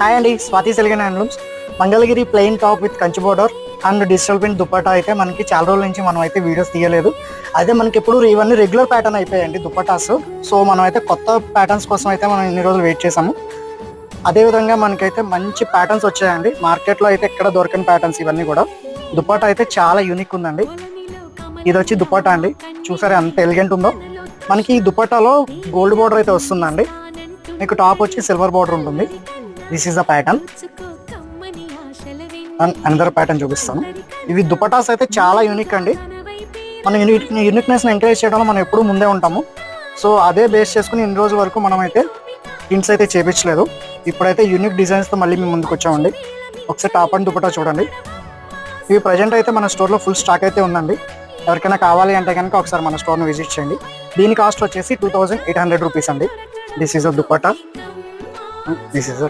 Hi అండి, Swathi silk handlooms. Mangalagiri plain top with Kanchi border and digital print dupatta అయితే మనకి చాలా రోజుల నుంచి మనం అయితే వీడియోస్ తీయలేదు. అయితే మనకి ఎప్పుడు ఇవన్నీ రెగ్యులర్ ప్యాటర్న్ అయిపోయాయండి దుపట్టాస్. సో మనం అయితే కొత్త ప్యాటర్న్స్ కోసం అయితే మనం ఇన్ని రోజులు వెయిట్ చేసాము. అదేవిధంగా మనకైతే మంచి ప్యాటర్న్స్ వచ్చాయండి. మార్కెట్లో అయితే ఎక్కడ దొరకని ప్యాటర్న్స్ ఇవన్నీ కూడా. దుపట్టా అయితే చాలా యూనిక్ ఉందండి. ఇది వచ్చి దుపట్టా అండి, చూసారా ఎంత ఎలిగెంట్ ఉందో. మనకి ఈ దుపట్టాలో గోల్డ్ బోర్డర్ అయితే వస్తుందండి. మీకు టాప్ వచ్చి సిల్వర్ బోర్డర్ ఉంటుంది. This is the pattern. Another pattern చూపిస్తాను. ఇవి దుపటాస్ అయితే చాలా యూనిక్ అండి. మన యూనిక్నెస్ని ఎంకరేజ్ చేయడంలో మనం ఎప్పుడూ ముందే ఉంటాము. సో అదే బేస్ చేసుకుని ఇన్ని రోజుల వరకు మనం అయితే ప్రింట్స్ అయితే చేపించలేదు. ఇప్పుడైతే యూనిక్ డిజైన్స్తో మళ్ళీ మేము ముందుకు వచ్చామండి. ఒకసారి టాప్ అండ్ దుపట్టా చూడండి. ఇవి ప్రజెంట్ అయితే మన స్టోర్లో ఫుల్ స్టాక్ అయితే ఉందండి. ఎవరికైనా కావాలి అంటే కనుక ఒకసారి మన స్టోర్ని విజిట్ చేయండి. దీని కాస్ట్ వచ్చేసి 2800 రూపీస్ అండి. This is a dupatta. This is